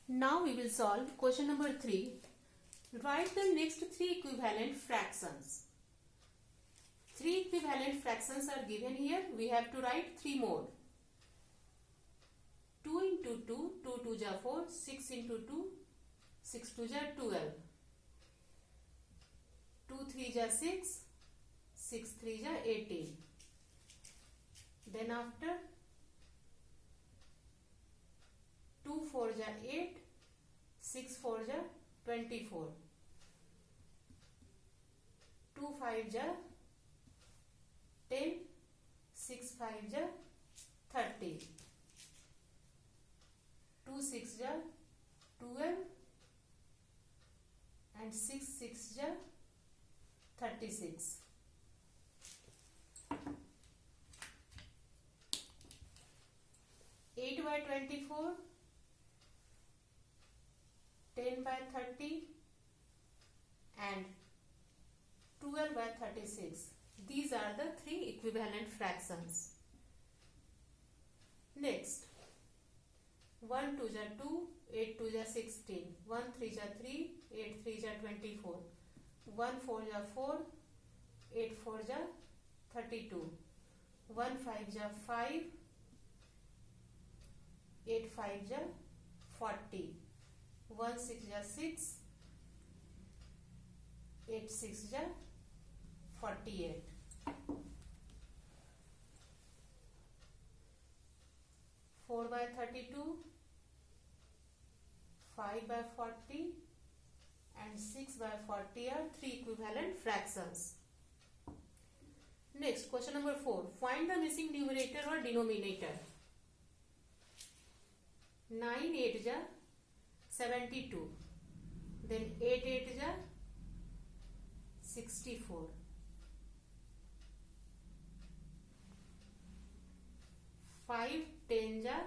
Now we will solve question number 3. Write the next 3 equivalent fractions. 3 equivalent fractions are given here. We have to write 3 more. 2 into 2, 2 2 ja 4, 6 into 2, 6 2 ja 12. 2 3 ja 6, 6 3 ja 18. Then after 2 4 ja 8, 6 4 ja 24. 2 5 ja 10, 6 5 ja 30. 2 6 ja 12 and 6 6 ja 36. 8 by 24, 10 by 30 and 12 by 36. These are the 3 equivalent fractions. Next, 1 2 ja 2, 8 2 ja 16, 1 3 ja 3, 8 3 ja 24, 1 4 ja 4, 8 4 ja 32, 1 5 ja 5, 8 5 ja 40, 1 6 ja 6, 8 6 ja 48. Four by 32, 5 by 40 and 6 by 40 are 3 equivalent fractions. Next, question number 4. Find the missing numerator or denominator. 9 8 ja 72. Then 8 8 ja 64. 5 10 ja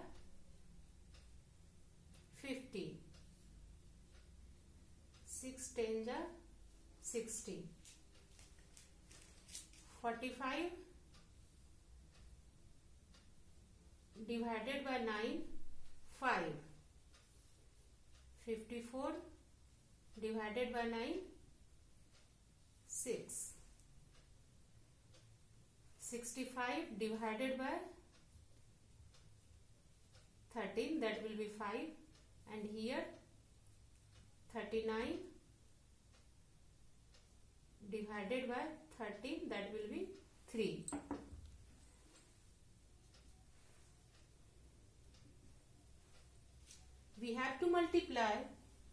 50. 6 10 ja 60. 45 divided by 9, 5. 54 divided by 9, 6. 65 divided by 13, that will be 5, and here 39 divided by 13, that will be 3. We have to multiply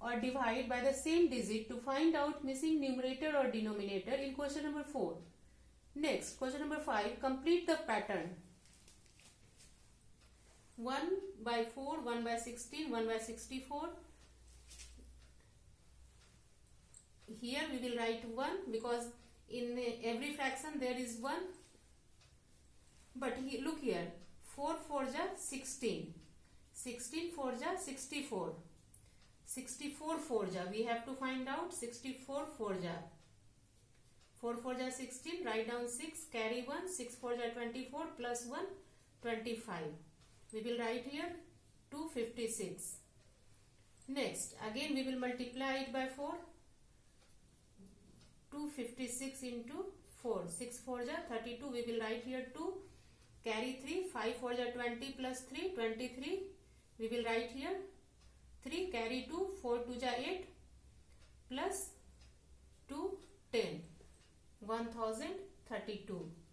or divide by the same digit to find out missing numerator or denominator in question number 4. Next, question number 5, complete the pattern. 1 by 4, 1 by 16, 1 by 64. Here we will write 1 because in every fraction there is 1. But look here, 4 4 ja 16, 16 4 ja 64, 64 4 ja, we have to find out 64 4 ja. 4 4 ja 16, write down 6, carry 1, 6 4 ja 24, plus 1, 25. We will write here 256. Next, again we will multiply it by 4. 256 into 4. 6 4 ja 32. We will write here 2. Carry 3. 5 4 ja 20 plus 3. 23. We will write here 3. Carry 2. 4 2 ja 8 plus 2 10. 1032.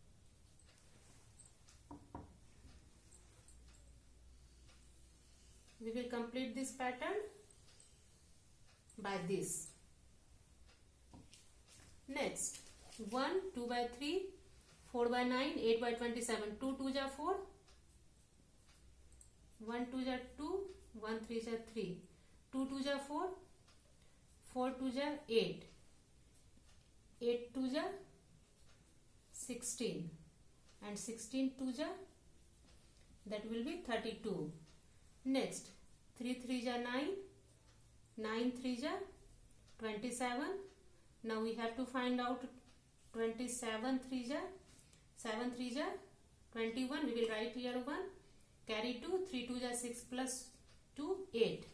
We will complete this pattern by this. Next, 1, 2 by 3, 4 by 9, 8 by 27, 2 2 ja 4, 1 2 ja 2, 1 3 ja 3, 2 2 ja 4, 4 2 ja 8, 8 2 ja 16, and 16 2 ja, that will be 32. Next, 3 3 ja 9, 9 3 ja 27. Now we have to find out 27 3 ja, 7 3 ja 21. We will write here 1. Carry 2. 3 2 ja 6 plus 2, 8.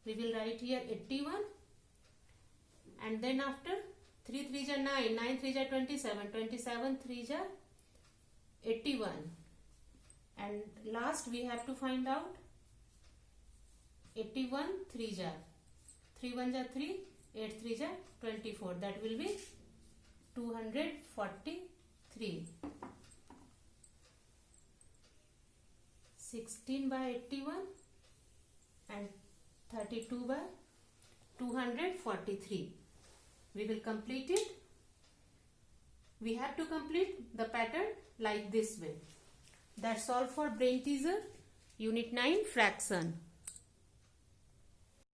we will write here 81, and then after 3 3s are 9, 9 3s are 27, 27 3s are 81, and last we have to find out 81 3s are 3 1s are 3, 8 3s are 24, that will be 243. 16 by 81 and 32 by 243. We will complete it. We have to complete the pattern like this way. That's all for brain teaser unit 9 fraction.